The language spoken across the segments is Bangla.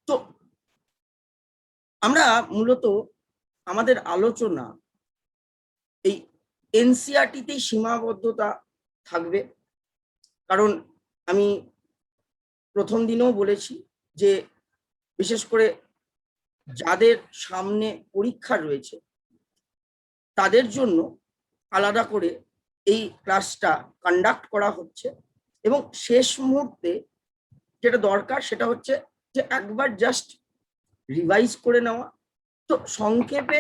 তো আমরা মূলত আমাদের আলোচনা এই এনসিইআরটিতেই সীমাবদ্ধতা থাকবে, কারণ আমি প্রথম দিনেও বলেছি যে বিশেষ করে যাদের সামনে পরীক্ষা রয়েছে তাদের জন্য আলাদা করে এই ক্লাসটা কন্ডাক্ট করা হচ্ছে, এবং শেষ মুহূর্তে যেটা দরকার সেটা হচ্ছে যে একবার জাস্ট রিভাইজ করে নেওয়া। তো সংক্ষেপে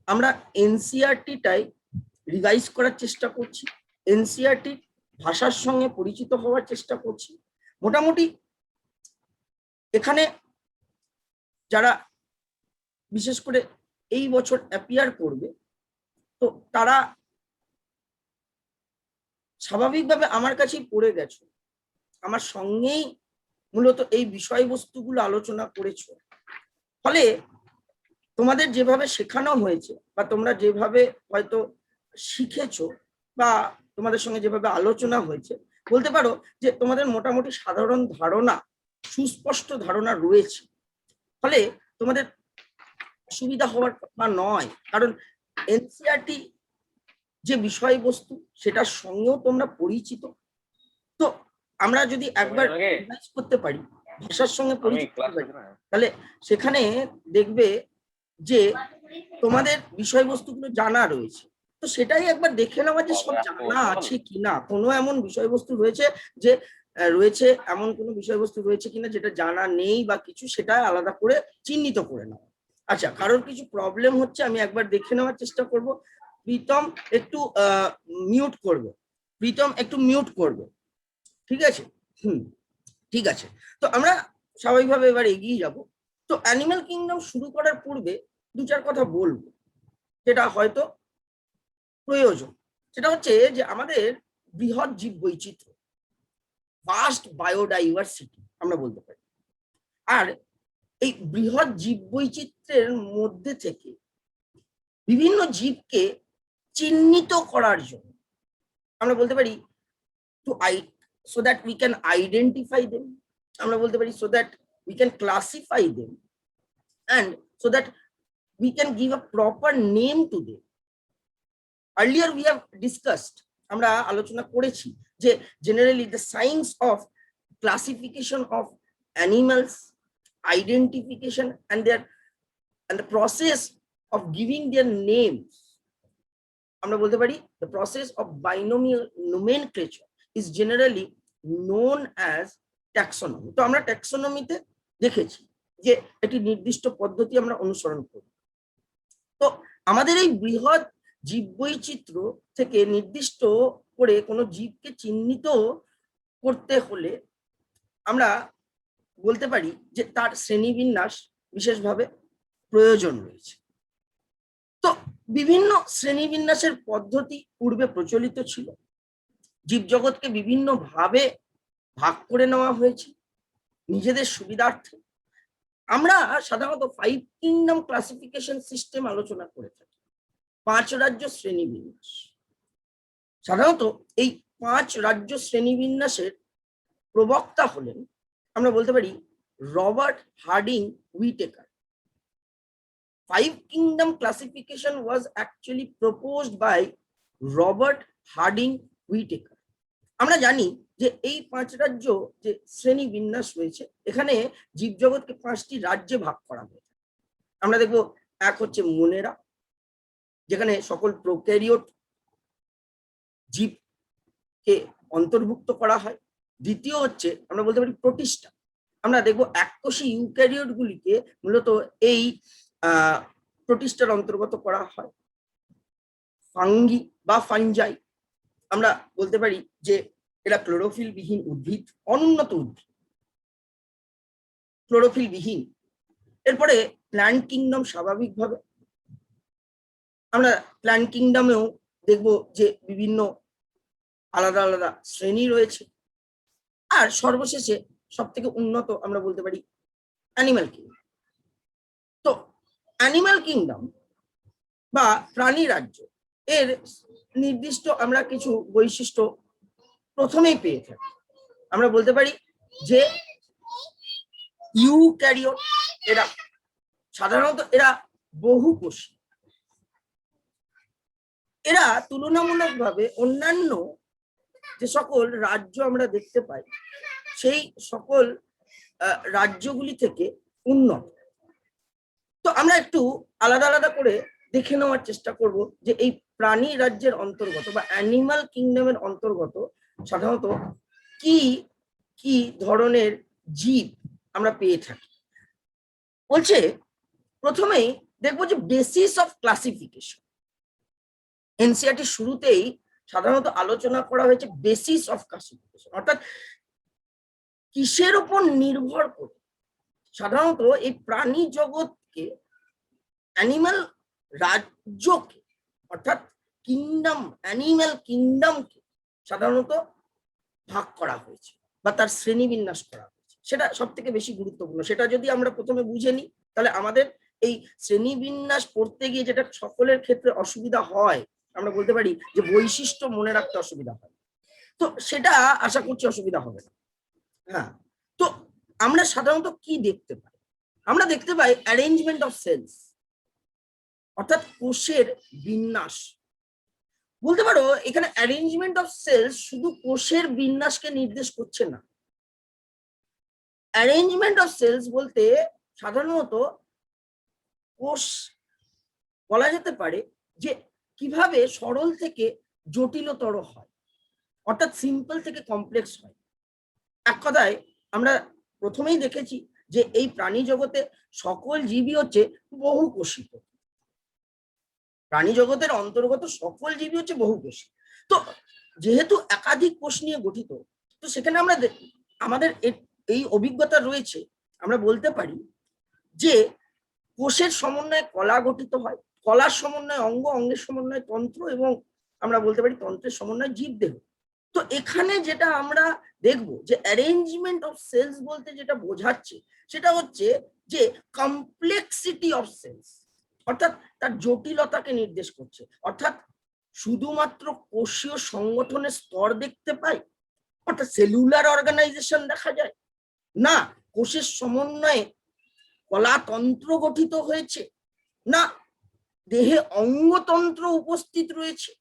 আমরা এনসিইআরটিটাই রিভাইজ করার চেষ্টা করছি, এনসিইআরটি ভাষার সঙ্গে পরিচিত হওয়ার চেষ্টা করছি। মোটামুটি এখানে যারা বিশেষ করে এই বছর অ্যাপিয়ার করবে তো তারা স্বাভাবিকভাবে আমার কাছেই পড়ে গেছো, আমার সঙ্গেই মূলত এই বিষয়বস্তুগুলো আলোচনা করেছো। ফলে তোমাদের যেভাবে শেখানো হয়েছে বা তোমরা যেভাবে হয়তো শিখেছো বা তোমাদের সঙ্গে যেভাবে আলোচনা হয়েছে, বলতে পারো যে তোমাদের মোটামুটি সাধারণ ধারণা, সুস্পষ্ট ধারণা রয়েছে। ফলে তোমাদের সুবিধা হওয়ার কথা নয়, কারণ এনসিইআরটি যে বিষয়বস্তু সেটার সঙ্গেও তোমরা পরিচিত। তো আমরা যদি একবার রিভাইজ করতে পারি, ভাষার সঙ্গে পরিচিত করতে পারি, তাহলে সেখানে দেখবে যে তোমাদের বিষয়বস্তুগুলো জানা রয়েছে। তো সেটাই একবার দেখে নেওয়া যে সব জানা আছে কিনা, কোনো এমন বিষয়বস্তু রয়েছে যে রয়েছে, এমন কোনো বিষয়বস্তু রয়েছে কিনা যেটা জানা নেই বা কিছু, সেটা আলাদা করে চিহ্নিত করে নেওয়া। আচ্ছা, কারোর কিছু প্রবলেম হচ্ছে আমি একবার দেখে নেওয়ার চেষ্টা করব। প্রীতম একটু মিউট করবে, প্রীতম একটু মিউট করবে, ঠিক আছে? ঠিক আছে। তো আমরা স্বাভাবিকভাবে এবার এগিয়ে যাব। তো অ্যানিম্যাল কিংডম শুরু করার পূর্বে দু চার কথা বলবো, যেটা হয়তো প্রয়োজন। সেটা হচ্ছে যে আমাদের বৃহৎ জীব বৈচিত্র্য, ভাস্ট বায়োডাইভার্সিটি আমরা বলতে পারি। আর এই বৃহৎ জীব বৈচিত্র্যের মধ্যে থেকে বিভিন্ন জীবকে চিহ্নিত করার জন্য আমরা বলতে পারি so that we can identify them, আমরা বলতে পারি so that we can classify them, and so that we can give a proper name to them. Earlier we have discussed, আমরা আলোচনা করেছি যে generally the science of classification of animals, identification and the process of giving their names, আমরা বলতে পারি the process of binomial nomenclature is generally known as taxonomy. তো আমরা ট্যাক্সোনমিতে দেখেছি যে একটি নির্দিষ্ট পদ্ধতি আমরা অনুসরণ করি। তো আমাদের এই বৃহৎ জীববৈচিত্র্য থেকে নির্দিষ্ট করে কোনো জীবকে চিহ্নিত করতে হলে আমরা বলতে পারি যে তার শ্রেণীবিন্যাস বিশেষভাবে প্রয়োজন রয়েছে। তো বিভিন্ন শ্রেণীবিন্যাসের পদ্ধতি পূর্বে প্রচলিত ছিল, জীবজগৎকে বিভিন্ন ভাবে ভাগ করে নেওয়া হয়েছে নিজেদের সুবিধার্থে। আমরা সাধারণত 5 কিংডম ক্লাসিফিকেশন সিস্টেম আলোচনা করে থাকি, 5 রাজ্য শ্রেণীবিন্যাস। সাধারণত এই 5 রাজ্য শ্রেণীবিন্যাসের প্রবক্তা হলেন, আমরা বলতে পারি, Robert herding Whitaker. 5 kingdom classification was actually proposed by Robert Harding Whittaker. আমরা জানি যে এই 5 রাজ্য যে শ্রেণী বিন্যাস রয়েছে, এখানে জীবজগৎকে 5টি রাজ্যে ভাগ করা হয়েছে। আমরা দেখব, এক হচ্ছে মোনেরা, যেখানে সকল প্রোক্যারিওট জীবকে অন্তর্ভুক্ত করা হয়। দ্বিতীয় হচ্ছে আমরা বলতে পারি প্রোটিস্টা। আমরা দেখব এককোষী ইউক্যারিওট গুলিকে মূলত এই প্রোটিস্টার অন্তর্গত করা হয়। ফাঙ্গি বা ফাঞ্জাই, আমরা বলতে পারি যে এরা ক্লোরোফিল বিহীন উদ্ভিদ, অনুন্নত উদ্ভিদ, ক্লোরোফিল বিহীন। এরপরে প্ল্যান্ট কিংডম, স্বাভাবিকভাবে আমরা প্ল্যান্ট কিংডমেও দেখব যে বিভিন্ন আলাদা আলাদা শ্রেণী রয়েছে। আর সর্বশেষে সব থেকে উন্নত আমরা বলতে পারি অ্যানিম্যাল কিংডম। তো অ্যানিম্যাল কিংডম বা প্রাণী রাজ্য এর নির্দিষ্ট আমরা কিছু বৈশিষ্ট্য প্রথমেই পেয়ে থাকি। আমরা বলতে পারি যে ইউক্যারিওট, এরা সাধারণত এরা বহুকোষী। এরা তুলনামূলকভাবে অন্যান্য যে সকল রাজ্য আমরা দেখতে পাই সেই সকল রাজ্যগুলি থেকে উন্নত। তো আমরা একটু আলাদা আলাদা করে দেখে নেওয়ার চেষ্টা করব যে এই প্রাণী রাজ্যের অন্তর্গত বা অ্যানিমাল কিংডমের অন্তর্গত সাধারণত কি কি ধরনের জীব আমরা পেয়ে থাকি। বলছে প্রথমেই দেখবো যে বেসিস অফ ক্লাসিফিকেশন। এনসিইআরটি শুরুতেই সাধারণত আলোচনা করা হয়েছে বেসিস অফ ক্লাসিফিকেশন, অর্থাৎ কিসের উপর নির্ভর করে সাধারণত এই প্রাণী জগৎকে, অ্যানিমাল রাজ্যকে অর্থাৎ কিংডম, অ্যানিমাল কিংডমকে সাধারণত ভাগ করা হয়েছে বা তার শ্রেণীবিন্যাস করা হয়েছে। সেটা সব থেকে বেশি গুরুত্বপূর্ণ। সেটা যদি আমরা প্রথমে বুঝে নিই তাহলে আমাদের এই শ্রেণীবিন্যাস পড়তে গিয়ে যেটা সকলের ক্ষেত্রে অসুবিধা হয়, আমরা বলতে পারি যে বৈশিষ্ট্য মনে রাখতে অসুবিধা হয়, তো সেটা আশা করছি অসুবিধা হবে না। হ্যাঁ, তো আমরা সাধারণত কি দেখতে পাই? আমরা দেখতে পাই অ্যারেঞ্জমেন্ট অফ সেলস, অর্থাৎ কোষের বিন্যাস। বলতে পারো এখানে অ্যারেঞ্জমেন্ট অফ সেলস শুধু কোষের বিন্যাসকে নির্দেশ করছে না। অ্যারেঞ্জমেন্ট অফ সেলস বলতে সাধারণত কোষ বলা যেতে পারে যে কিভাবে সরল থেকে জটিলতর হয়, অর্থাৎ সিম্পল থেকে কমপ্লেক্স হয়। এক কথায় আমরা প্রথমেই দেখেছি যে এই প্রাণী জগতে সকল জীবই হচ্ছে বহুকোষিত। প্রাণী জগতের অন্তর্গত সকল জীবই হচ্ছে বহুকোষী। তো যেহেতু একাধিক কোষ নিয়ে গঠিত, তো সেখানে আমরা আমাদের এই অভিজ্ঞতা রয়েছে, আমরা বলতে পারি যে কোষের সমন্বয়ে কলা গঠিত হয়, কলার সমন্বয়ে অঙ্গ, অঙ্গের সমন্বয়ে তন্ত্র, এবং আমরা বলতে পারি তন্ত্রের সমন্বয়ে জীবদেহ। তো এখানে যেটা আমরা দেখব যে অ্যারেঞ্জমেন্ট অফ সেলস বলতে যেটা বোঝাচ্ছে সেটা হচ্ছে যে কমপ্লেক্সিটি অফ সেলস, অর্থাৎ তার জটিলতাকে নির্দেশ করছে। অর্থাৎ শুধুমাত্র কোষীয় সংগঠনের স্তর দেখতে পাই, অর্থাৎ সেলুলার অর্গানাইজেশন দেখা যায় না, কোষের সমন্বয়ে কলাতন্ত্র গঠিত হয়েছে না, দেহে অঙ্গতন্ত্র উপস্থিত রয়েছে,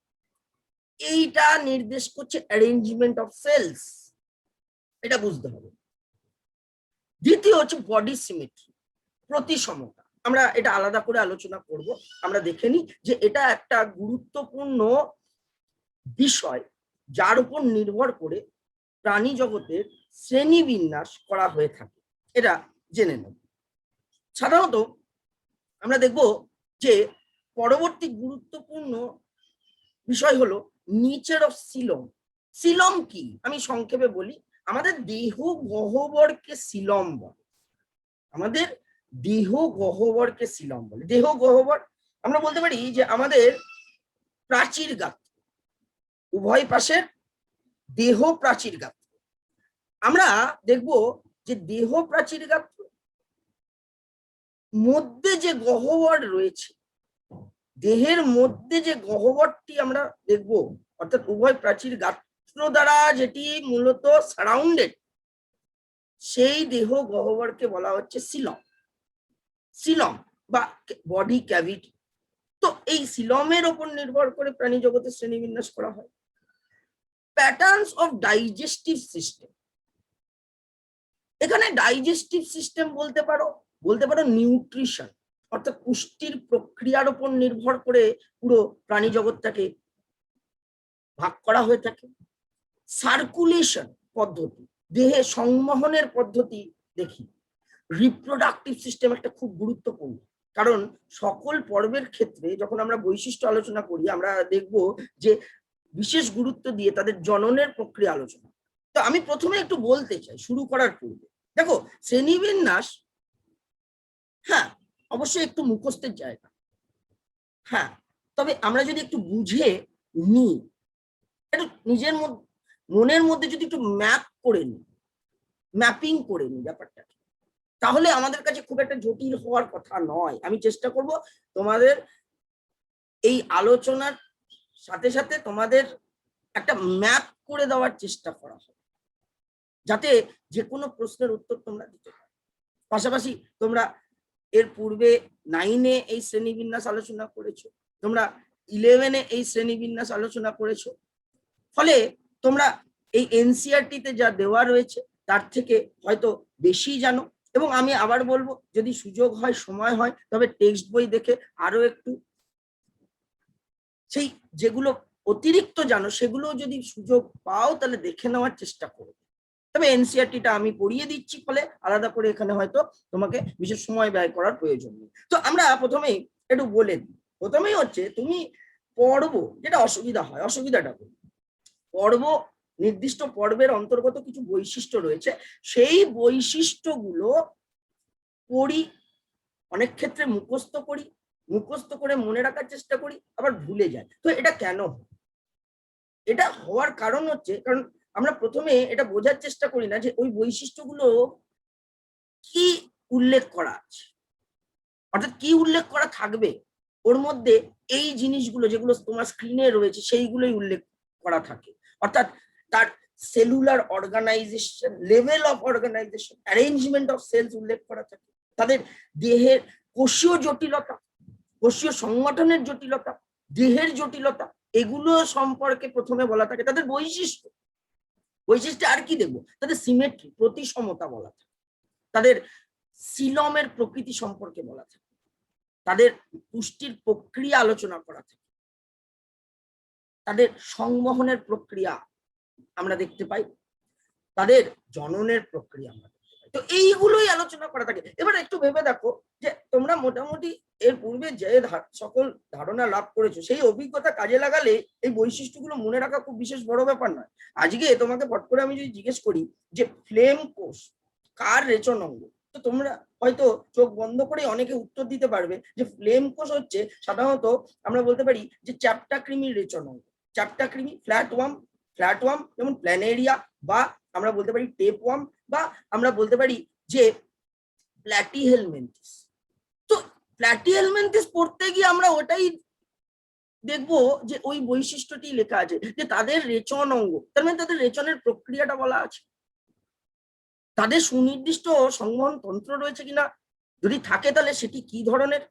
এইটা নির্দেশ করছে অ্যারেঞ্জমেন্ট অফ সেলস। এটা বুঝতে হবে। দ্বিতীয় হচ্ছে বডি সিমেট্রি, প্রতিসমতা। আমরা এটা আলাদা করে আলোচনা করব। আমরা দেখে নিই যে এটা একটা গুরুত্বপূর্ণ বিষয় যার উপর নির্ভর করে প্রাণী জগতের শ্রেণীবিন্যাস করা হয়ে থাকে, এটা জেনে নেব। সাধারণত আমরা দেখব যে পরবর্তী গুরুত্বপূর্ণ বিষয় হলো নেচার অফ সিলম। সিলম কি আমি সংক্ষেপে বলি। আমাদের দেহ গহ্বরকে সিলম বলে, আমাদের দেহ গহ্বরকে সিলম বলে। দেহ গহ্বর আমরা বলতে পারি যে আমাদের প্রাচীর গাত্র, উভয় পাশের দেহ প্রাচীর গাত্র। আমরা দেখব যে দেহ প্রাচীর গাত্র মধ্যে যে গহ্বর রয়েছে, দেহের মধ্যে যে গহ্বরটি আমরা দেখব, অর্থাৎ উভয় প্রাচীর গাত্র দ্বারা যেটি মূলত সারাউন্ডেড, সেই দেহ গহ্বরকে বলা হচ্ছে সিলম, সিলম বা বডি ক্যাভিটি। তো এই সিলমের উপর নির্ভর করে প্রাণী জগতের শ্রেণীবিন্যাস করা হয়। প্যাটার্নস অফ ডাইজেস্টিভ সিস্টেম, এখানে ডাইজেস্টিভ সিস্টেম বলতে পারো নিউট্রিশন, অর্থাৎ পুষ্টির প্রক্রিয়ার উপর নির্ভর করে পুরো প্রাণী জগৎটাকে ভাগ করা হয়ে থাকে। সার্কুলেশন পদ্ধতি, দেহে সংবহনের পদ্ধতি দেখি। রিপ্রোডাক্টিভ সিস্টেম একটা খুব গুরুত্বপূর্ণ, কারণ সকল পর্বের ক্ষেত্রে যখন আমরা বৈশিষ্ট্য আলোচনা করি আমরা দেখব যে বিশেষ গুরুত্ব দিয়ে তাদের জননের প্রক্রিয়া আলোচনা। তো আমি প্রথমে একটু বলতে চাই শুরু করার পূর্বে, দেখো শ্রেণীবিন্যাস হ্যাঁ অবশ্যই একটু মুখস্থের জায়গা, হ্যাঁ, তবে আমরা যদি একটু বুঝে নিই, একটু নিজের মনের মধ্যে যদি একটু ম্যাপিং করে নিই ব্যাপারটা, তাহলে আমাদের কাছে খুব একটা জটিল হওয়ার কথা নয়। আমি চেষ্টা করব তোমাদের এই আলোচনার সাথে সাথে তোমাদের একটা ম্যাপ করে দেওয়ার চেষ্টা করা হয়, যাতে যে কোনো প্রশ্নের উত্তর তোমরা দিতে পারো। পাশাপাশি তোমরা এর পূর্বে 9-এ এই শ্রেণীবিন্যাস আলোচনা করেছো, তোমরা 11-এ এই শ্রেণীবিন্যাস আলোচনা করেছো। ফলে তোমরা এই এনসিইআরটি-তে যা দেওয়া রয়েছে তার থেকে হয়তো বেশি জানো। এবং আমি আবার বলবো, যদি সুযোগ হয়, সময় হয়, তবে টেক্সট বই দেখে আরো একটু সেই যেগুলো অতিরিক্ত জানো সেগুলো যদি সুযোগ পাও তাহলে দেখে নেওয়ার চেষ্টা করো। তবে এনসিইআরটি-টা আমি পড়িয়ে দিচ্ছি, ফলে আলাদা করে এখানে হয়তো তোমাকে বিশেষ সময় ব্যয় করার প্রয়োজন নেই। তো আমরা প্রথমেই একটু বলে দিই। প্রথমেই হচ্ছে তুমি পড়বো, যেটা অসুবিধা হয়, অসুবিধাটা পর্ব, নির্দিষ্ট পর্বের অন্তর্গত কিছু বৈশিষ্ট্য রয়েছে, সেই বৈশিষ্ট্যগুলো পড়ি, অনেক ক্ষেত্রে মুখস্থ করি, মুখস্থ করে মনে রাখার চেষ্টা করি, আবার ভুলে যাই। তো এটা কেন? এটা হওয়ার কারণ হচ্ছে, কারণ আমরা প্রথমে এটা বোঝার চেষ্টা করি না যে ওই বৈশিষ্ট্যগুলো কি উল্লেখ করা আছে, অর্থাৎ কি উল্লেখ করা থাকবে ওর মধ্যে। এই জিনিসগুলো যেগুলো তোমার স্ক্রিনে রয়েছে সেইগুলোই উল্লেখ করা থাকে, অর্থাৎ তার cellular organisation, level of organisation, arrangement of cells উল্লেখ করা থাকে, তাদের দেহের কোষীয় জটিলতা, কোষীয় সংগঠনের জটিলতা, দেহের জটিলতা, এগুলো সম্পর্কে প্রথমে বলা থাকে। তাদের বৈশিষ্ট্য, বৈশিষ্ট্য আর কি দেখবো, তাদের সিমেট্রি, প্রতিসমতা বলা থাকে, তাদের সিলমের প্রকৃতি সম্পর্কে বলা থাকে, তাদের পুষ্টির প্রক্রিয়া আলোচনা করা থাকে, তাদের সংবহনের প্রক্রিয়া আমরা দেখতে পাই, তাদের জননের প্রক্রিয়া আমরা দেখতে পাই। তো এইগুলোই আলোচনা করা থাকে। এবার একটু ভেবে দেখো যে তোমরা মোটামুটি এর পূর্বে যে সকল ধারণা লাভ করেছো, সেই অভিজ্ঞতা কাজে লাগালে এই বৈশিষ্ট্যগুলো মনে রাখা খুব বিশেষ বড় ব্যাপার নয়। আজকে তোমাকে পট করে আমি যদি জিজ্ঞেস করি যে ফ্লেম কোষ কার রেচন অঙ্গ, তো তোমরা হয়তো চোখ বন্ধ করে অনেকে উত্তর দিতে পারবে যে ফ্লেম কোষ হচ্ছে সাধারণত আমরা বলতে পারি যে চ্যাপ্টা কৃমির রেচন অঙ্গ। চ্যাপ্টা কৃমি, ফ্ল্যাটওয়ার্ম যেমন প্ল্যানেরিয়া, বা আমরা বলতে পারি টেপওয়ার্ম, বা আমরা বলতে পারি যে প্ল্যাটিহেলমিনথিস। তো প্ল্যাটিহেলমিনথিস পড়তে গিয়ে আমরা ওটাই দেখবো যে ওই বৈশিষ্ট্যটি লেখা আছে যে তাদের রেচন অঙ্গ, তার মানে তাদের রেচনের প্রক্রিয়াটা বলা আছে, তাদের সুনির্দিষ্ট সংবহন তন্ত্র রয়েছে কিনা, যদি থাকে তাহলে সেটি কি ধরনের,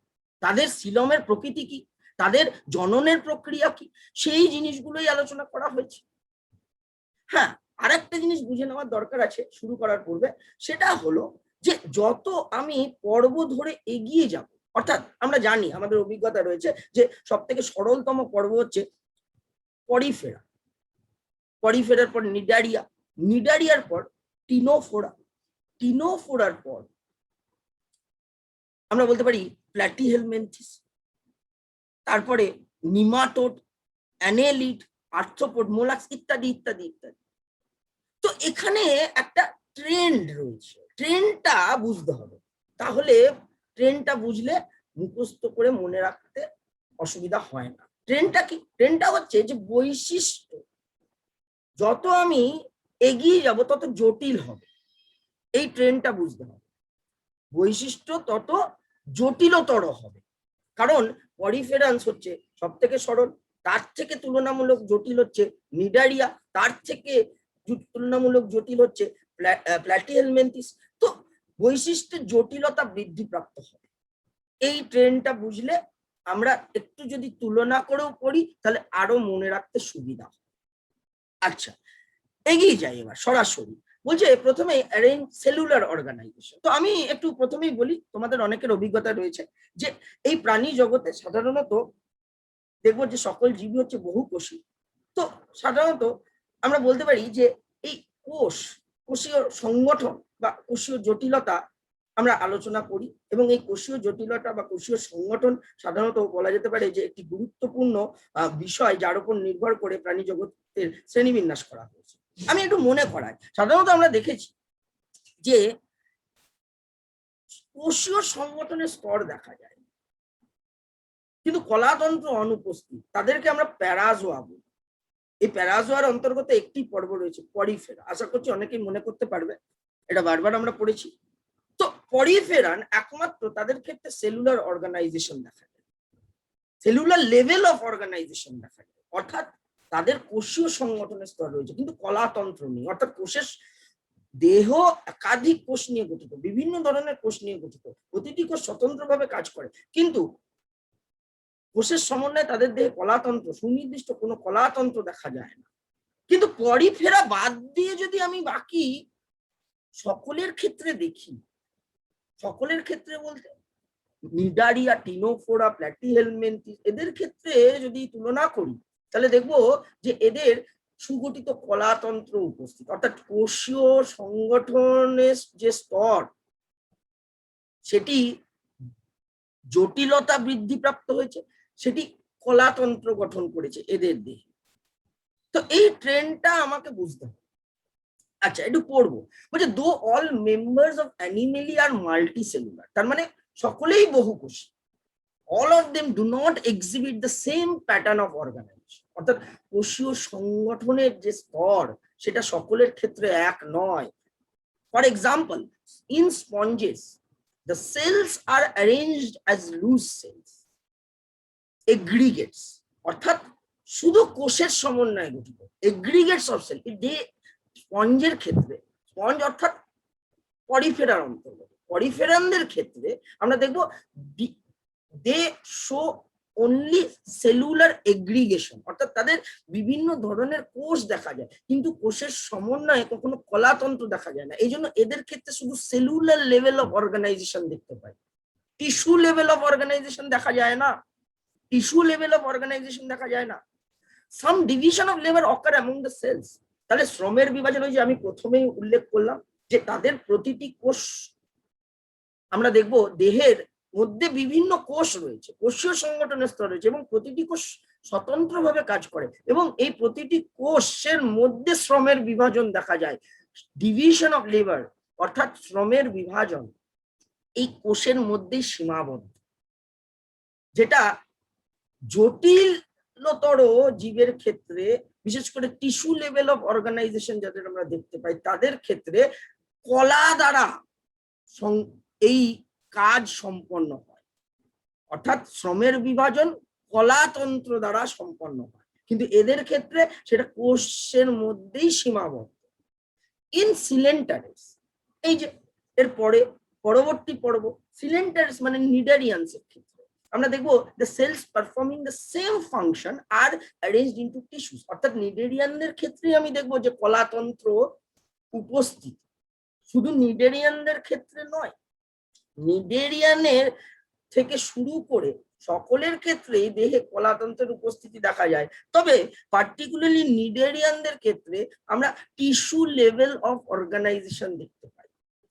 তাদের সিলমের প্রকৃতি কি, তাদের জননের প্রক্রিয়া কি, সেই জিনিসগুলোই আলোচনা করা হয়েছে। হ্যাঁ, আরেকটা জিনিস বুঝে নেওয়ার দরকার আছে শুরু করার পূর্বে, সেটা হলো যে যত আমি পর্ব ধরে এগিয়ে যাব, অর্থাৎ আমরা জানি, আমাদের অভিজ্ঞতা রয়েছে যে সব থেকে সরলতম পর্ব হচ্ছে পরিফেরা, পরিফেরার পর নিডারিয়া, নিডারিয়ার পর টিনোফোরা, টিনোফোরার পর আমরা বলতে পারি প্ল্যাটিহেলমিনথিস, তারপরে নিমাটোড, অ্যানেলিড, আর্থ্রোপোড, মোলাস্ক ইত্যাদি ইত্যাদি ইত্যাদি। তো এখানে একটা ট্রেন্ড রয়েছে, ট্রেন্ডটা বুঝতে হবে, তাহলে ট্রেন্ডটা বুঝলে মুখস্থ করে মনে রাখতে অসুবিধা হয় না। ট্রেন্ডটা কি? ট্রেন্ডটা হচ্ছে যে বৈশিষ্ট্য যত আমি এগিয়ে যাব তত জটিল হবে, এই ট্রেন্ডটা বুঝতে হবে। বৈশিষ্ট্য তত জটিলতর হবে, কারণ পরিফেরান্স হচ্ছে সব থেকে সরল, তার থেকে তুলনামূলক জটিল হচ্ছে নিডারিয়া, তার থেকে তুলনামূলক জটিল হচ্ছে প্ল্যাটিহেলমিনথিস। তো বৈশিষ্ট্যের জটিলতা বৃদ্ধিপ্রাপ্ত হবে। এই ট্রেন্ডটা বুঝলে আমরা একটু যদি তুলনা করেও পড়ি তাহলে আরো মনে রাখতে সুবিধা হয়। আচ্ছা, এগিয়ে যাই এবার সরাসরি। বলছে প্রথমে সেলুলার অর্গানাইজেশন। তো আমি একটু প্রথমেই বলি, তোমাদের অনেকের অভিজ্ঞতা রয়েছে যে এই প্রাণী জগতে সাধারণত দেখবো যে সকল জীবই হচ্ছে বহুকোষী। তো সাধারণত আমরা বলতে পারি যে এই কোষীয় সংগঠন বা কোষীয় জটিলতা আমরা আলোচনা করি, এবং এই কোষীয় জটিলতা বা কোষীয় সংগঠন সাধারণত বলা যেতে পারে যে একটি গুরুত্বপূর্ণ বিষয়, যার উপর নির্ভর করে প্রাণী জগতের শ্রেণীবিন্যাস করা হয়েছে। আমি একটু মনে করাই, সাধারণত আমরা দেখেছি যে কোষীয় সংগঠনের স্তর দেখা যায়, কিন্তু কলাতন্ত্র অনুপস্থিত, তাদেরকে আমরা প্যারাজোয়া বলি। এই প্যারাজোয়ার অন্তর্গত একটি পর্ব রয়েছে পরিফেরা, আশা করছি অনেকেই মনে করতে পারবে, এটা বারবার আমরা পড়েছি। তো পরিফেরান একমাত্র তাদের ক্ষেত্রে সেলুলার অর্গানাইজেশন দেখা যায়, সেলুলার লেভেল অফ অর্গানাইজেশন দেখা যায়, অর্থাৎ তাদের কোষীয় সংগঠনের স্তর রয়েছে কিন্তু কলাতন্ত্র নেই, অর্থাৎ কোষের দেহ একাধিক কোষ নিয়ে গঠিত, বিভিন্ন ধরনের কোষ নিয়ে গঠিত, প্রতিটি কোষ স্বতন্ত্রভাবে কাজ করে, কিন্তু কোষের সমন্বয়ে তাদের দেহে কলাতন্ত্র, সুনির্দিষ্ট কোনো কলাতন্ত্র দেখা যায় না। কিন্তু পরিফেরা বাদ দিয়ে যদি আমি বাকি সকলের ক্ষেত্রে দেখি, সকলের ক্ষেত্রে বলতে নিডারিয়া, টিনোফোরা, প্ল্যাটিহেলমিনথিস এদের ক্ষেত্রে যদি তুলনা করি, তাহলে দেখবো যে এদের সুগঠিত কলাতন্ত্র উপস্থিত, অর্থাৎ কোষীয় সংগঠনের যে স্তর সেটি জটিলতা বৃদ্ধিপ্রাপ্ত হয়েছে, সেটি কলাতন্ত্র গঠন করেছে এদের দেহে। তো এই ট্রেন্ডটা আমাকে বুঝতে হবে। আচ্ছা, একটু পড়বো। বলছে দো all members of Animalia are multicellular, তার মানে সকলেই বহুকোষী, all of them do not exhibit the same pattern of organization, অর্থাৎ কোষীয় সংগঠনের যে স্তর সেটা সকলের ক্ষেত্রে এক নয়। For example, in sponges the cells are arranged as loose cells, aggregates, অর্থাৎ শুধু কোষের সমন্বয়ে গঠিত, aggregates of cell। স্পঞ্জের ক্ষেত্রে, স্পঞ্জ অর্থাৎ পরিফেরার অন্তর্গত, পরিফেরানদের ক্ষেত্রে আমরা দেখবো they show only cellular aggregation, অর্থাৎ তাদের বিভিন্ন ধরনের কোষ দেখা যায়, কিন্তু কোষের সমন্বয়ে কখনো কলাতন্ত্র দেখা যায় না। এই জন্য এদের ক্ষেত্রে শুধু সেলুলার লেভেল অফ অর্গানাইজেশন দেখতে পাই, টিস্যু লেভেল অফ অর্গানাইজেশন দেখা যায় না, টিস্যু লেভেল অফ অর্গানাইজেশন দেখা যায় না। Some division of labour occur among the cells. তাহলে শ্রমের বিভাজন, ওই যে আমি প্রথমেই উল্লেখ করলাম যে তাদের প্রতিটি কোষ, আমরা দেখব দেহের মধ্যে বিভিন্ন কোষ রয়েছে, কোষীয় সংগঠনের স্তর রয়েছে, এবং প্রতিটি কোষ স্বতন্ত্রভাবে কাজ করে, এবং এই প্রতিটি কোষের মধ্যে শ্রমের বিভাজন দেখা যায়। ডিভিশন অফ লেবার অর্থাৎ শ্রমের বিভাজন এই কোষের মধ্যেই সীমাবদ্ধ, যেটা জটিলতর জীবের ক্ষেত্রে, বিশেষ করে টিস্যু লেভেল অফ অর্গানাইজেশন যাদের আমরা দেখতে পাই, তাদের ক্ষেত্রে কলা দ্বারা এই কাজ সম্পন্ন হয়, অর্থাৎ শ্রমের বিভাজন কলাতন্ত্র দ্বারা সম্পন্ন হয়, কিন্তু এদের ক্ষেত্রে সেটা কোষের মধ্যেই সীমাবদ্ধ। ইন সিলেন্টারিস, এই যে এর পরবর্তী পর্ব সিলেন্টারিস মানে নিডারিয়ান্স এর ক্ষেত্রে আমরা দেখবো the cells performing the same function are arranged into tissues, অর্থাৎ নিডেরিয়ানদের ক্ষেত্রে আমি দেখবো যে কলাতন্ত্র উপস্থিত, শুধু নিডেরিয়ানদের ক্ষেত্রে নয়, নিডেরিয়ানের থেকে শুরু করে সকলের ক্ষেত্রেই দেহে কলাতন্ত্রের উপস্থিতি দেখা যায়। তবে পার্টিকুলারলি নিডেরিয়ানদের ক্ষেত্রে আমরা টিস্যু লেভেল অফ অর্গানাইজেশন দেখতে পাই,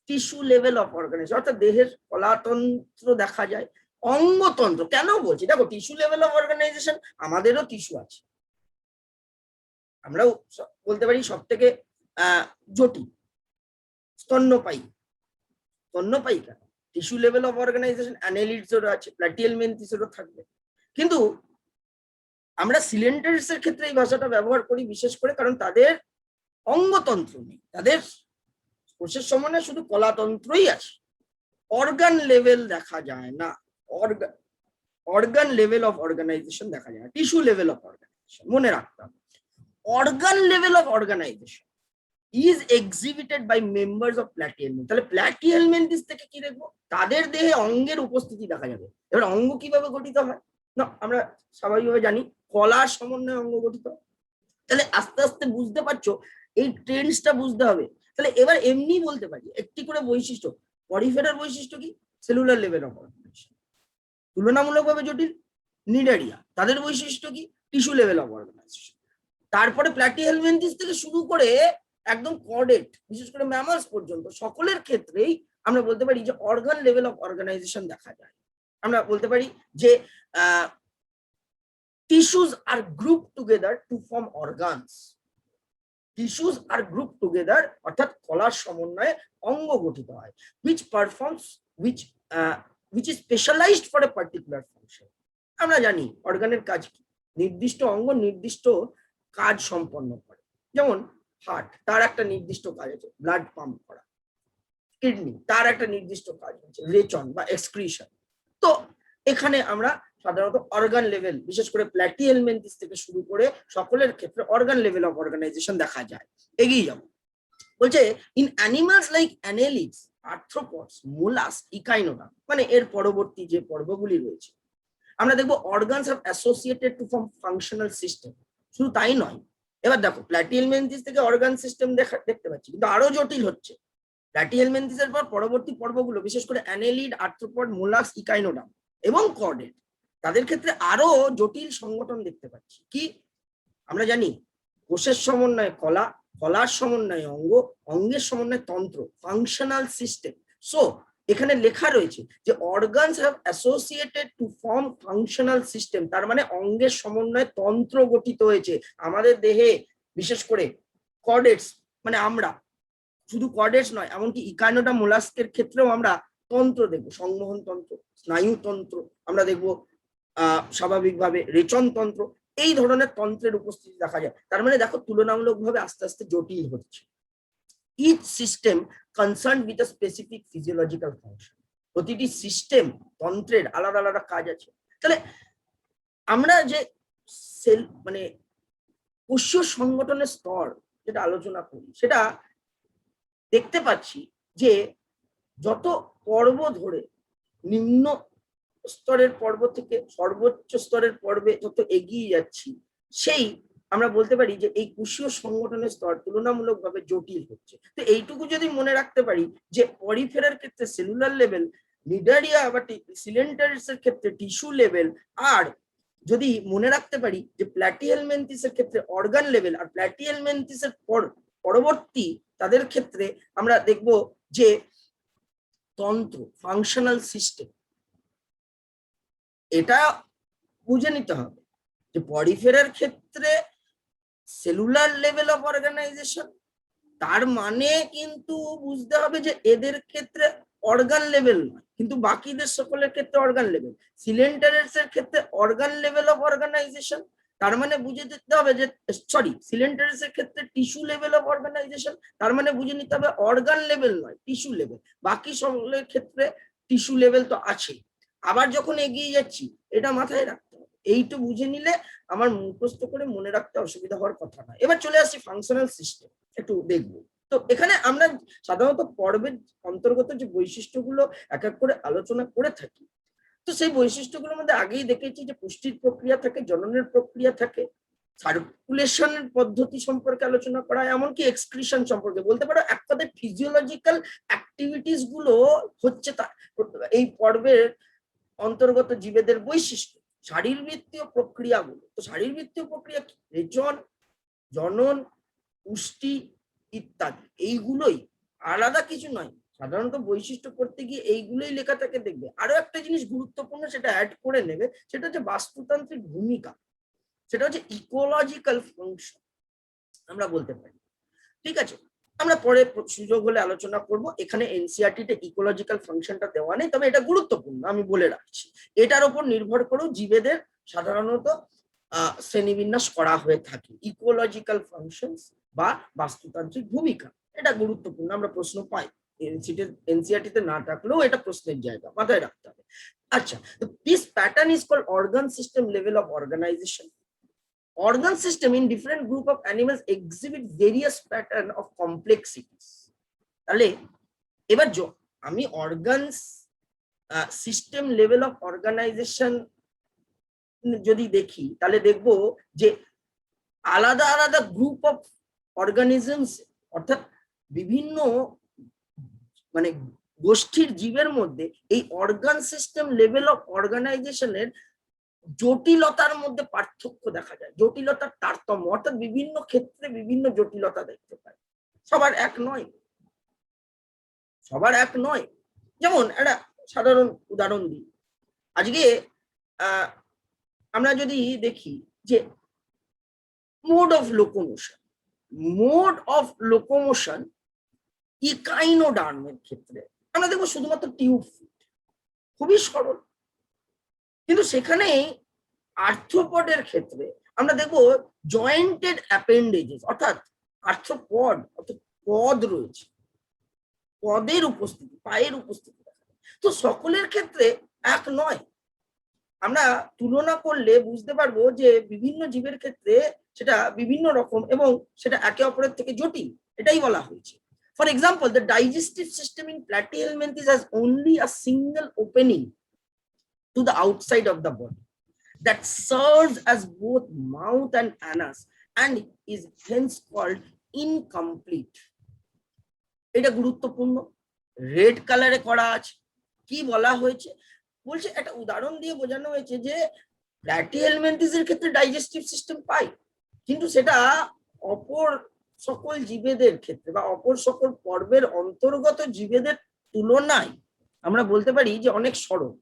টিস্যু লেভেল অফ অর্গানাইজেশন, অর্থাৎ দেহের কলাতন্ত্র দেখা যায়। অঙ্গতন্ত্র কেন বলছি, দেখো টিস্যু লেভেল অফ অর্গানাইজেশন, আমাদেরও টিস্যু আছে, আমরাও বলতে পারি সব থেকে জটিল স্তন্যপায়ী, স্তন্যপায়িকা টিস্যু লেভেল অফ অর্গানাইজেশন, অ্যানালিডসেরও আছে, প্ল্যাটিহেলমিনথিসেরও থাকবে, কিন্তু আমরা সিলেন্টারিসের ক্ষেত্রে এই ভাষাটা ব্যবহার করি বিশেষ করে কারণ তাদের অঙ্গতন্ত্র নেই, তাদের কোষের সমন্বয়ে শুধু কলাতন্ত্রই আছে, অর্গান লেভেল দেখা যায় না, অর্গান লেভেল অফ অর্গানাইজেশন দেখা যায় না, টিস্যু লেভেল অফ অর্গানাইজেশন মনে রাখতাম। Organ level of organisation is exhibited by members of platyhelminths, তাহলে প্ল্যাটিহেলমিনথিস থেকে কি দেখবো, তাদের দেহে অঙ্গের উপস্থিতি দেখা যাবে। এবার অঙ্গ কিভাবে গঠিত হয় না, আমরা স্বাভাবিকভাবে জানি কলার সমন্বয়ে অঙ্গ গঠিত, তাহলে আস্তে আস্তে বুঝতে পারছো এই ট্রেন্ডসটা বুঝতে হবে। তাহলে এবার এমনি বলতে পারি একটি করে বৈশিষ্ট্য, পরিফেরার বৈশিষ্ট্য কি, সেলুলার লেভেল অফ অর্গানাইজেশন, তুলনামূলকভাবে জটিল নিডারিয়া, তাদের বৈশিষ্ট্য কি, টিস্যু লেভেল অফ অর্গানাইজেশন। তারপরে প্ল্যাটিহেলমিনথিস থেকে শুরু করে একদম কর্ডেট, বিশেষ করে ম্যামালস পর্যন্ত সকলের ক্ষেত্রেই আমরা বলতে পারি যে অর্গান লেভেল অফ অর্গানাইজেশন দেখা যায়। আমরা বলতে পারি যে tissues are group together to form organs, tissues are group together অর্থাৎ কলার সমন্বয়ে অঙ্গ গঠিত হয়, which performs which is specialized for a particular function। আমরা জানি অর্গানের কাজ কি, নির্দিষ্ট অঙ্গ নির্দিষ্ট কাজ সম্পন্ন করে, যেমন হার্ট তার একটা নির্দিষ্ট কাজ আছে ব্লাড পাম্প করা, কিডনি তার একটা নির্দিষ্ট কাজ আছে রেচন বা এক্সক্রিশন। তো এখানে আমরা সাধারণত অর্গান লেভেল, বিশেষ করে প্ল্যাটিহেলমিনথিস থেকে শুরু করে সকলের ক্ষেত্রে অর্গান লেভেল অফ অর্গানাইজেশন দেখা যায়। এগিয়ে যাব, বলছে in animals like annelids, arthropods, molluscs, echinoderm, মানে এর পরবর্তী যে পর্বগুলি রয়েছে, আমরা দেখবো organs have associated to form functional system. শুধু তাই নয়, এবার দেখো প্ল্যাটিহেলমিনথেস থেকে অর্গান সিস্টেম দেখতে পাচ্ছি, কিন্তু আরো জটিল হচ্ছে। প্ল্যাটিহেলমিনথেসের পর পরবর্তী পর্বগুলো, বিশেষ করে অ্যানেলিড, আর্থ্রোপড, মোলাস, ইকাইনোডার্ম এবং কর্ডেট, তাদের ক্ষেত্রে আরো জটিল সংগঠন দেখতে পাচ্ছি। কি আমরা জানি, কোষের সমন্বয়ে কলা, কলার সমন্বয়ে অঙ্গ, অঙ্গের সমন্বয়ে তন্ত্র, ফাংশনাল সিস্টেম। সো এখানে লেখা রয়েছে যে organs have associated to form functional system, তার মানে অঙ্গের সমন্বয়ে তন্ত্র গঠিত হয়েছে। আমাদের দেহে বিশেষ করে কর্ডেটস, মানে আমরা শুধু কর্ডেটস নয়, এমনকি ইকাইনোডার্ম, মোলাস্কের ক্ষেত্রেও আমরা তন্ত্র দেখবো, সংবহন তন্ত্র, স্নায়ুতন্ত্র, আমরা দেখবো স্বাভাবিকভাবে রেচন তন্ত্র, এই ধরনের তন্ত্রের উপস্থিতি দেখা যায়। তার মানে দেখো তুলনামূলকভাবে আস্তে আস্তে জটিল হচ্ছে। Each system concern with a specific physiological function, প্রতিটি সিস্টেম তন্ত্রের আলাদা আলাদা কাজ আছে। তাহলে আমরা যে সেল মানে কোষীয় সংগঠনের স্তর যেটা আলোচনা করি, সেটা দেখতে পাচ্ছি যে যত পর্ব ধরে নিম্ন স্তরের পর্ব থেকে সর্বোচ্চ স্তরের পর্বে যত এগিয়ে যাচ্ছি, সেই আমরা বলতে পারি যে এই কোষীয় সংগঠনের স্তর তুলনামূলকভাবে জটিল হচ্ছে। তো এইটুকু যদি মনে রাখতে পারি যে পরিফেরার ক্ষেত্রে সেলুলার লেভেল, নিডারিয়া বা সিলেন্টারিস এর ক্ষেত্রে টিস্যু লেভেল, আর যদি মনে রাখতে পারি যে প্ল্যাটিহেলমিনথেসের ক্ষেত্রে অর্গান লেভেল, আর প্ল্যাটিহেলমিনথেসের পরবর্তী তাদের ক্ষেত্রে আমরা দেখব যে তন্ত্র, ফাংশনাল সিস্টেম, এটা বুঝে নিতে হবে যে পরিফেরার ক্ষেত্রে সেলুলার লেভেল অফ অর্গানাইজেশন, তার মানে কিন্তু বুঝতে হবে যে এদের ক্ষেত্রে অর্গান লেভেল নয়, কিন্তু বাকিদের সকলের ক্ষেত্রে অর্গান লেভেল। সিলেন্টারিস এর ক্ষেত্রে অর্গান লেভেল অফ অর্গানাইজেশন, তার মানে বুঝে দিতে হবে যে সিলেন্টারিস এর ক্ষেত্রে টিস্যু লেভেল অফ অর্গানাইজেশন, তার মানে বুঝে নিতে হবে অর্গান লেভেল নয়, টিস্যু লেভেল। বাকি সকলের ক্ষেত্রে টিস্যু লেভেল তো আছে। আবার যখন এগিয়ে যাচ্ছি, এটা মাথায় রাখতে হবে। এইটা বুঝে নিলে আমার মুখস্থ করে মনে রাখতে অসুবিধা হওয়ার কথা নয়। এবার চলে আসছি ফাংশনাল সিস্টেম, একটু দেখবো। তো এখানে আমরা সাধারণত পর্বের অন্তর্গত যে বৈশিষ্ট্যগুলো এক এক করে আলোচনা করে থাকি, তো সেই বৈশিষ্ট্যগুলোর মধ্যে আগেই দেখেছি যে পুষ্টির প্রক্রিয়া থাকে, জননের প্রক্রিয়া থাকে, সার্কুলেশনের পদ্ধতি সম্পর্কে আলোচনা করা হয়, এমনকি এক্সক্রিশন সম্পর্কে বলতে পারো। এক কথায় ফিজিওলজিক্যাল অ্যাক্টিভিটিস গুলো হচ্ছে এই পর্বের অন্তর্গত জীবেদের বৈশিষ্ট্য। শারীরবৃত্তীয় প্রক্রিয়াগুলো, তো শারীরবৃত্তীয় প্রক্রিয়া কি? রেচন, জনন, পুষ্টি ইত্যাদি, এইগুলোই, আলাদা কিছু নয়। সাধারণত বৈশিষ্ট্য করতে গিয়ে এইগুলোই লেখা থাকে। দেখবে আরো একটা জিনিস গুরুত্বপূর্ণ, সেটা অ্যাড করে নেবে, সেটা হচ্ছে বাস্তুতান্ত্রিক ভূমিকা, সেটা হচ্ছে ইকোলজিক্যাল ফাংশন আমরা বলতে পারি। ঠিক আছে, আমরা পরে সুযোগ হলে আলোচনা করব। এখানে এনসিইআরটি তে ইকোলজিক্যাল ফাংশনটা দেওয়া নেই, তবে এটা গুরুত্বপূর্ণ, আমি বলে রাখছি। এটার উপর নির্ভর করেও জীবেদের সাধারণত শ্রেণীবিন্যাস করা হয়ে থাকে। ইকোলজিক্যাল ফাংশন বা বাস্তুতান্ত্রিক ভূমিকা, এটা গুরুত্বপূর্ণ, আমরা প্রশ্ন পাই। এনসিইআরটি তে না থাকলেও এটা প্রশ্নের জায়গা, মাথায় রাখতে হবে। আচ্ছা, this pattern is called organ system level of organisation. Organ system in different group of animals exhibit various pattern of complexities. তাহলে এবার আমি organs system level of organisation যদি দেখি, তাহলে দেখব যে আলাদা আলাদা গ্রুপ অফ অর্গানিজমস, অর্থাৎ বিভিন্ন মানে গোষ্ঠীর জীবের মধ্যে এই অর্গান সিস্টেম লেভেল অফ অর্গানাইজেশনের জটিলতার মধ্যে পার্থক্য দেখা যায়, জটিলতার তারতম্য, অর্থাৎ বিভিন্ন ক্ষেত্রে বিভিন্ন জটিলতা দেখতে পাই। সবার এক নয়, সবার এক নয়। যেমন একটা সাধারণ উদাহরণ দিই, আজকে আমরা যদি দেখি যে mode of locomotion, mode of locomotion ইকাইনোডার্মের ক্ষেত্রে আমরা দেখবো শুধুমাত্র টিউব ফিট, খুবই সরল। কিন্তু সেখানে আর্থ্রোপডের ক্ষেত্রে আমরা দেখবো জয়েন্টেড অ্যাপেন্ডেজেস, অর্থাৎ আর্থ্রোপড, অর্থাৎ পদ রয়েছে, পদের উপস্থিতি, পায়ের উপস্থিতি। তো সকলের ক্ষেত্রে এক নয়। আমরা তুলনা করলে বুঝতে পারবো যে বিভিন্ন জীবের ক্ষেত্রে সেটা বিভিন্ন রকম এবং সেটা একে অপরের থেকে জটিল, এটাই বলা হয়েছে। For example, the digestive system in platyhelminthes has only a single opening to the outside of the body that serves as both mouth and anus and is hence called incomplete. এটা গুরুত্বপূর্ণ, রেড কালারে করা আছে। কি বলা হয়েছে বলছে, একটা উদাহরণ দিয়ে বোঝানো হয়েছে যে প্ল্যাটিহেলমিনথেস এর ক্ষেত্রে ডাইজেস্টিভ সিস্টেম পাই, কিন্তু সেটা অপর সকল জীবেদের ক্ষেত্রে বা অপর সকল পর্বের অন্তর্গত জীবেদের তুলনায় আমরা বলতে পারি যে অনেক সরল।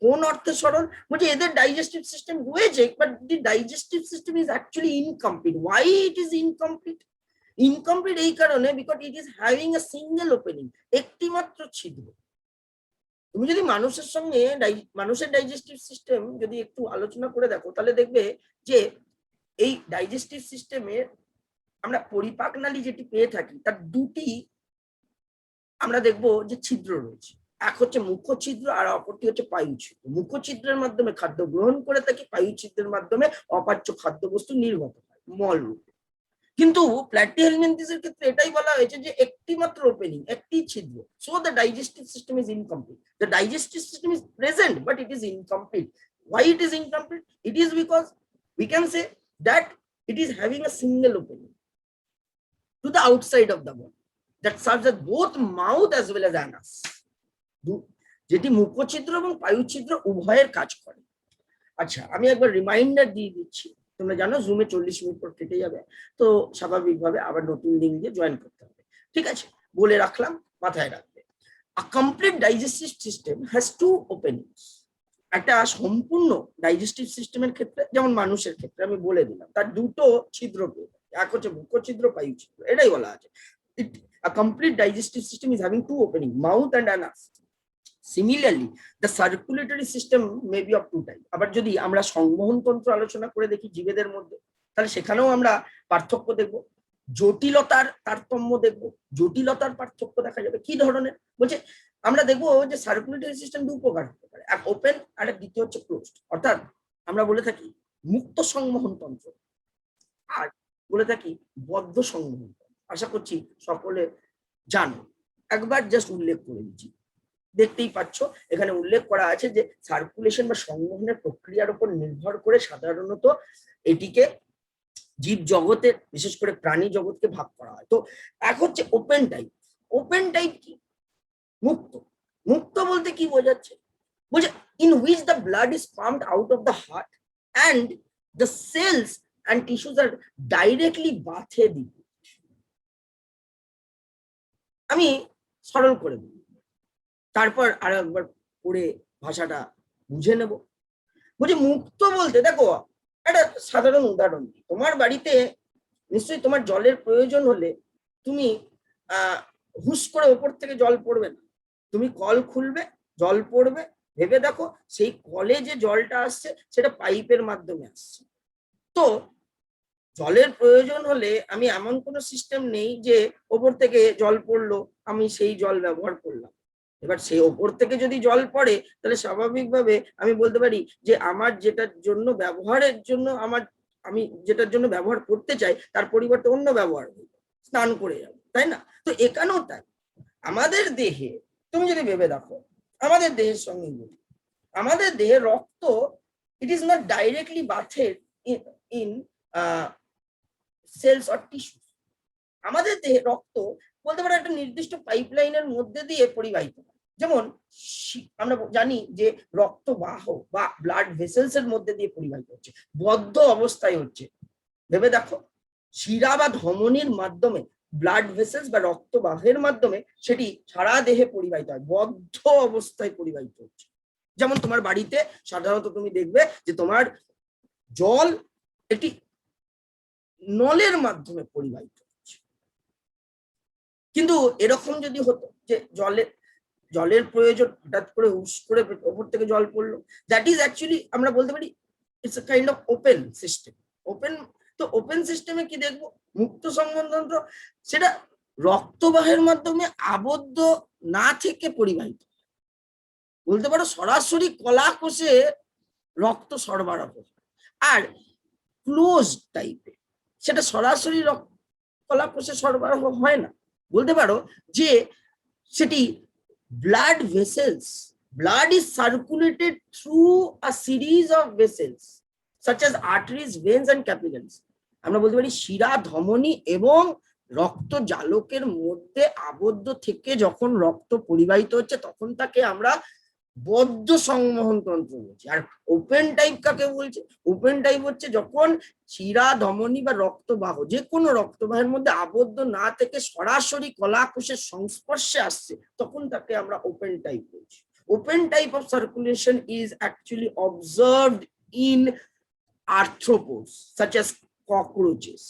কোন অর্থে সরল? বলছে এদের ডাইজেস্টিভ সিস্টেম রয়েছে, but the digestive system is actually incomplete. Why it is incomplete? Incomplete এই কারণে because it is having a single opening, একটি মাত্র ছিদ্র। তুমি যদি মানুষের সঙ্গে মানুষের ডাইজেস্টিভ সিস্টেম যদি একটু আলোচনা করে দেখো, তাহলে দেখবে যে এই ডাইজেস্টিভ সিস্টেমে আমরা পরিপাক নালী যেটি পেয়ে থাকি তার দুটি আমরা দেখবো যে ছিদ্র রয়েছে। এক হচ্ছে মুখ্য ছিদ্র আর অপরটি হচ্ছে পায়ু ছিদ্র। মুখ্য ছিদ্রের মাধ্যমে খাদ্য গ্রহণ করে থাকি, পায়ু ছিদ্রের মাধ্যমে অপাচ্য খাদ্যবস্তু নির্গত হয় মল রূপে। কিন্তু প্ল্যাটিহেলমিনথেস এর ক্ষেত্রে এটাই বলা হয়েছে যে একটি মাত্র ওপেনিং, একটি ছিদ্র। So the digestive system is incomplete. The digestive system is present but it is incomplete. Why it is incomplete? It is because we can say that it is having a single opening to the outside of the body that serves as both mouth as well as anus, যেটি মুখ্য ছিদ্র এবং পায়ু ছিদ্র উভয়ের কাজ করে। আচ্ছা, আমি একবার রিমাইন্ডার দিয়ে দিচ্ছি। তোমরা জানো জুমে 40 মিনিট পর কেটে যাবে, তো স্বাভাবিকভাবে আবার নতুন লিঙ্ক দিয়ে জয়েন করতে হবে। ঠিক আছে, বলে রাখলাম, মাথায় রাখবে। A complete digestive system has two openings. একটা সম্পূর্ণ ডাইজেস্টিভ সিস্টেমের ক্ষেত্রে, যেমন মানুষের ক্ষেত্রে আমি বলে দিলাম, তার দুটো ছিদ্র পেয়ে থাকে। এক হচ্ছে মুখ্য ছিদ্র, পায়ু ছিদ্র, এটাই বলা আছে। A complete digestive system is having two opening, mouth and anus. Similarly, the circulatory system may be of two types. আবার যদি আমরা সংবহন তন্ত্র আলোচনা করে দেখি জীবেদের মধ্যে, তাহলে সেখানেও আমরা পার্থক্য দেখব, জটিলতার তারতম্য দেখব, জটিলতার পার্থক্য দেখা যাবে। কি ধরনের? বলছে আমরা দেখবো যে সার্কুলেটরি সিস্টেম দু প্রকার হতে পারে, এক ওপেন আর এক দ্বিতীয় হচ্ছে ক্লোজড। অর্থাৎ আমরা বলে থাকি মুক্ত সংবহন তন্ত্র আর বলে থাকি বদ্ধ সংবহন তন্ত্র। আশা করছি সকলে জানো, একবার জাস্ট উল্লেখ করে দিচ্ছি। দেখতেই পাচ্ছ এখানে উল্লেখ করা আছে যে সার্কুলেশন বা সংবহনের প্রক্রিয়ার উপর নির্ভর করে সাধারণত এটিকে জীব জগতের, বিশেষ করে প্রাণী জগৎকে ভাগ করা হয়। তো এক হচ্ছে ওপেন টাইপ। ওপেন টাইপ কি? মুক্ত। মুক্ত বলতে কি বোঝাচ্ছে? বলছে in which the blood is pumped out of the heart and the cells and tissues are directly bathed. আমি সরল করে দিই, তারপর আরো একবার পড়ে ভাষাটা বুঝে নেব। বলছি মুক্ত বলতে, দেখো একটা সাধারণ উদাহরণ দিই। তোমার বাড়িতে নিশ্চয়ই তোমার জলের প্রয়োজন হলে তুমি হুস করে ওপর থেকে জল পড়বে না, তুমি কল খুলবে, জল পড়বে, ভেবে দেখো সেই কলে যে জলটা আসছে সেটা পাইপের মাধ্যমে আসছে। তো জলের প্রয়োজন হলে আমি এমন কোনো সিস্টেম নেই যে ওপর থেকে জল পড়লো আমি সেই জল ব্যবহার করলাম। এবার সেই ওপর থেকে যদি জল পড়ে তাহলে স্বাভাবিকভাবে আমি বলতে পারি যে আমার যেটার জন্য ব্যবহারের জন্য আমি যেটার জন্য ব্যবহার করতে চাই তার পরিবর্তে অন্য ব্যবহার হয়ে যাবে, স্নান করে যাবে, তাই না? তো এখানেও তাই। আমাদের দেহে তুমি যদি ভেবে দেখো, আমাদের দেহের সঙ্গে বলি, আমাদের দেহে রক্ত it is not directly bathed in cells or tissue. আমাদের দেহে রক্ত বলতে পারো একটা নির্দিষ্ট পাইপলাইনের মধ্যে দিয়ে পরিবাহিত হয়। যেমন আমরা জানি যে রক্তবাহ বা ব্লাড ভেসেলস এর মধ্যে দিয়ে পরিবাহিত হচ্ছে, বদ্ধ অবস্থায় হচ্ছে। ভেবে দেখো, শিরা বা ধমনির মাধ্যমে ব্লাড ভেসেলস বা রক্তবাহের মাধ্যমে সেটি সারা দেহে পরিবাহিত হয়, বদ্ধ অবস্থায় পরিবাহিত হচ্ছে। যেমন তোমার বাড়িতে সাধারণত তুমি দেখবে যে তোমার জল একটি নলের মাধ্যমে পরিবাহিত হচ্ছে। কিন্তু এরকম যদি হতো যে জলের প্রয়োজন, হঠাৎ করে হুস করে ওপর থেকে জল পড়লো, দ্যাট ইজ অ্যাকচুয়ালি আমরা বলতে পারি it's a kind of open system. Open, তো ওপেন সিস্টেমে কি দেখবো? মুক্ত সংবহনতন্ত্র সেটা রক্তবাহের মাধ্যমে আবদ্ধ না থেকে পরিবাহিত, বলতে পারো সরাসরি কলা কোষে রক্ত সরবরাহ। আর ক্লোজ টাইপের সেটা সরাসরি কলা কোষে সরবরাহ হয় না, বলতে পারো যে সেটি blood vessels. Blood is circulated through a series of vessels such as arteries, veins and capillaries. আমরা বলতে পারি শিরা, ধমনী এবং রক্ত জালকের মধ্যে আবদ্ধ থেকে যখন রক্ত পরিবাহিত হচ্ছে তখন তাকে আমরা বদ্ধ সংবহন তন্ত্র বলছি। আর ওপেন টাইপ কাকে বলছে? ওপেন টাইপ হচ্ছে যখন শিরা, ধমনী বা রক্তবাহ, যে কোনো রক্তবাহের মধ্যে আবদ্ধ না থেকে সরাসরি কলাকোষের সংস্পর্শে আসছে, তখন তাকে আমরা ওপেন টাইপ বলছি। Open type of circulation is actually observed in arthropods such as cockroaches.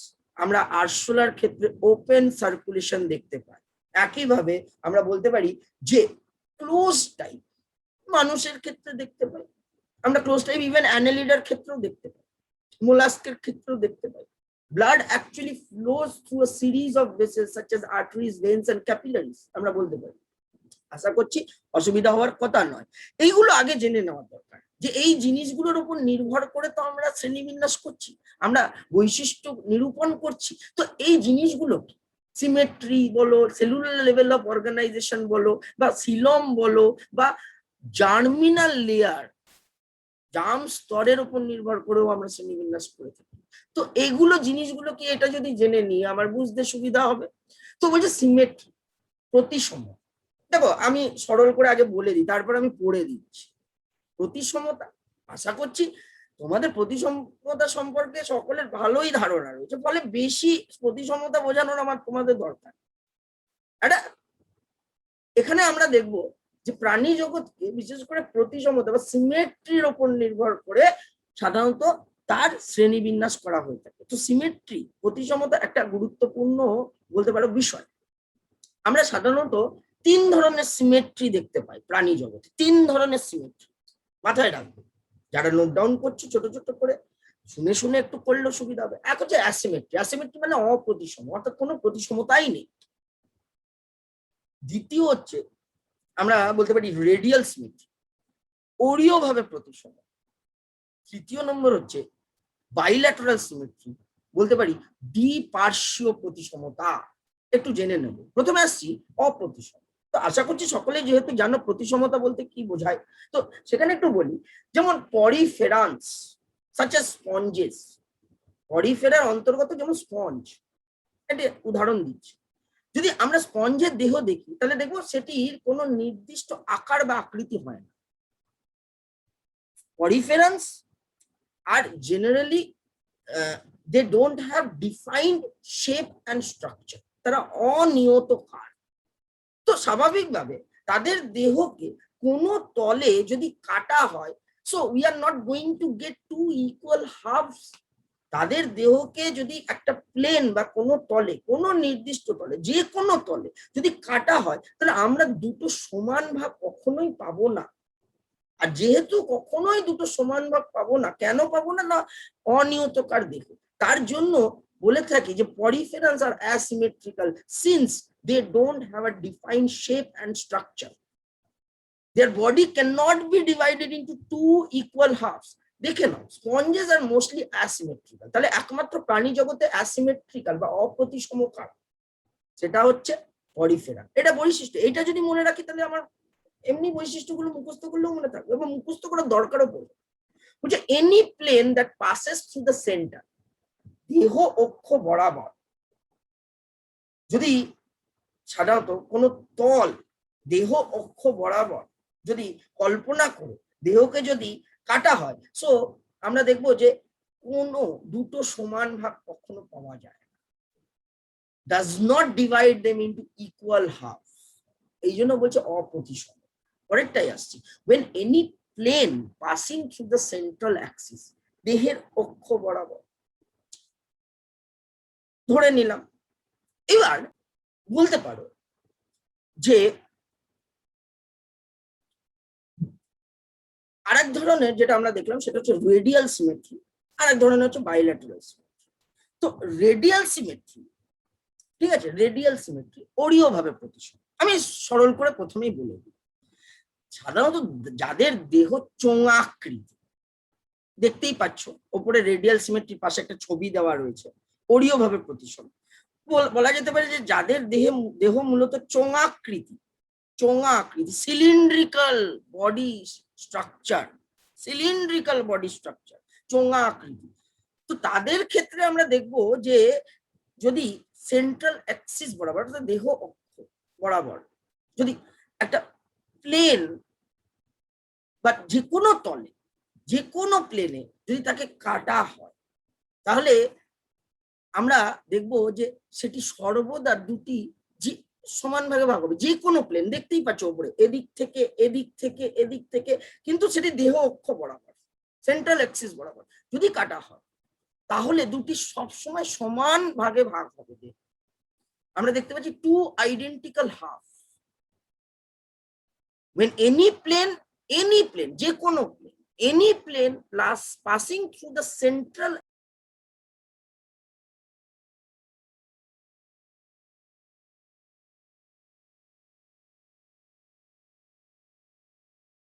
আমরা আরশোলার ক্ষেত্রে ওপেন সার্কুলেশন দেখতে পাই। একইভাবে আমরা বলতে পারি যে ক্লোজ টাইপ মানুষের ক্ষেত্রে দেখতে পাই, আমরা ক্লোজ টাইপ ইভেন অ্যানেলিডার ক্ষেত্রেও দেখতে পাই, মোলাস্কের ক্ষেত্রেও দেখতে পাই। Blood actually flows through a series of vessels such as arteries, veins and capillaries, আমরা বলতে পারি। আশা করছি অসুবিধা হওয়ার কথা নয়। এইগুলো আগে জেনে নেওয়া দরকার যে এই জিনিসগুলোর উপর নির্ভর করে তো আমরা শ্রেণীবিন্যাস করছি, আমরা বৈশিষ্ট্য নিরূপণ করছি। তো এই জিনিসগুলো কি সিমেট্রি বলো, সেলুলার লেভেল অফ অর্গানাইজেশন বলো, বা সিলম বলো, বা জার্মিনাল লেয়ার, জার্ম স্তরের উপর নির্ভর করেও আমরা শ্রেণীবিন্যাস করে থাকি। তো এগুলো জিনিসগুলো কি এটা যদি জেনে নিই আমার বুঝতে সুবিধা হবে। তো বলছে সিমেট্রি, প্রতিসম। দেখো আমি সরল করে আগে বলে দিই, তারপর আমি পড়ে দিচ্ছি। প্রতিসমতা, আশা করছি তোমাদের প্রতিসমতা সম্পর্কে সকলের ভালোই ধারণা রয়েছে, ফলে বেশি প্রতিসমতা বোঝানোর আমার তোমাদের দরকার। এটা এখানে আমরা দেখব যে প্রাণী জগৎকে বিশেষ করে প্রতিসমতা বা সিমেট্রির উপর নির্ভর করে সাধারণত তার শ্রেণীবিন্যাস করা হয়ে থাকে। তো সিমেট্রি, প্রতিসমতা একটা গুরুত্বপূর্ণ বলতে পারো বিষয়। আমরা সাধারণত 3 ধরনের সিমেট্রি দেখতে পাই প্রাণী জগতে। 3 ধরনের সিমেট্রি মাথায় রাখবো, যারা নোট ডাউন করছে ছোট ছোট করে শুনে শুনে একটু করলেও সুবিধা হবে। এক হচ্ছে অ্যাসিমেট্রি। অ্যাসিমেট্রি মানে অপ্রতিসম, অর্থাৎ কোনো প্রতিসমতাই নেই। দ্বিতীয় হচ্ছে আমরা বলতে পারি রেডিয়াল সিমেট্রি, অরীয় ভাবে প্রতিসম। তৃতীয় নম্বর হচ্ছে বাইল্যাটারাল সিমেট্রি, বলতে পারি দ্বিপার্শ্বীয় প্রতিসমতা। একটু জেনে নেব। প্রথমে আসছি অপ্রতিসম। তো আশা করছি সকলে যেহেতু জানো প্রতিসমতা বলতে কি বোঝায়, তো সেখানে একটু বলি। যেমন পরিফেরান্স সাচ এজ স্পঞ্জেস, পরিফেরার অন্তর্গত যেমন স্পঞ্জ, এটা উদাহরণ দিচ্ছি। যদি আমরা স্পঞ্জের দেহ দেখি তাহলে দেখবো সেটির কোনো নির্দিষ্ট আকার বা আকৃতি হয় না। পরিফেরান্স are generally they don't have defined shape and structure, তারা অনিয়তকার। তো স্বাভাবিকভাবে তাদের দেহকে কোনো তলে যদি কাটা হয়, so we are not going to get two equal halves. তাদের দেহকে যদি একটা প্লেন বা কোনো তলে, কোনো নির্দিষ্ট তলে, যে কোনো তলে যদি কাটা হয় তাহলে আমরা দুটো সমান ভাগ কখনোই পাবো না। আর যেহেতু কখনোই দুটো সমান ভাগ পাবো না, কেন পাবো না? না অনিয়তকার দেহ। তার জন্য বলে থাকি যে poriferans are asymmetrical since they don't have a defined shape and structure. Their body cannot be divided into two equal halves. দেখে নাও, স্পঞ্জেস আর মোস্টলি অ্যাসিমেট্রিক্যাল। তাহলে একমাত্র প্রাণী জগতে অ্যাসিমেট্রিক্যাল বা অপ্রতিসম কার, সেটা হচ্ছে পরিফেরা। এটা বৈশিষ্ট্য, এটা যদি মনে রাখি তাহলে আমার এমনি বৈশিষ্ট্যগুলো মুখস্থ করলেও মনে থাকবে এবং মুখস্থ করার দরকারও পড়বে। বলছে any plane that passes through the centre, দেহ অক্ষ বরাবর যদি সাধারণত কোনো তল দেহ অক্ষ বরাবর যদি কল্পনা করে দেহকে যদি কাটা হয়, সো আমরা দেখবো যে কোনো দুটো সমান ভাগ কখনো পাওয়া যায় না। does not divide them into equal half, এই জন্য বলছে অপ্রতিসম। পরেরটাই আসছি, when any plane passing through the central axis, দেহের অক্ষ বরাবর ধরে নিলাম। এবার বলতে পারো যে আরেক ধরনের যেটা আমরা দেখলাম সেটা হচ্ছে রেডিয়াল সিমেট্রি, আরেক ধরনের হচ্ছে বাইল্যাটারাল সিমেট্রি। তো রেডিয়াল সিমেট্রি, ঠিক আছে, রেডিয়াল সিমেট্রি অরীয় ভাবে প্রতিসম। আমি সরল করে প্রথমেই বলে দিই, সাধারণত যাদের দেহ চোঙাকৃতি, দেখতেই পাচ্ছ ওপরে রেডিয়াল সিমেট্রির পাশে একটা ছবি দেওয়া রয়েছে, অরীয় ভাবে প্রতিসম। বলা যেতে পারে যে যাদের দেহ মূলত চোঙাকৃতি, সিলিন্ড্রিক্যাল বডি স্ট্রাকচার, চোঙাকৃতি, তো তাদের ক্ষেত্রে আমরা দেখব যে যদি সেন্ট্রাল অ্যাক্সিস বরাবর দেহ অক্ষ বরাবর যদি একটা প্লেন বা যে কোনো তলে, যে কোনো প্লেনে যদি তাকে কাটা হয়, তাহলে আমরা দেখব যে সেটি সর্বদা দুটি সমান ভাগে ভাগ হবে। যে কোনো প্লেন দেখতেই পাচ্ছ উপরে, এদিক থেকে এদিক থেকে এদিক থেকে, কিন্তু সেটি দেহ অক্ষ বরাবর, সেন্ট্রাল অ্যাক্সিস বরাবর যদি কাটা হয়, তাহলে দুটি সবসময় সমান ভাগে ভাগ হবে। আমরা দেখতে পাচ্ছি two identical half. when any plane যে কোনো plane, any plane passing through the central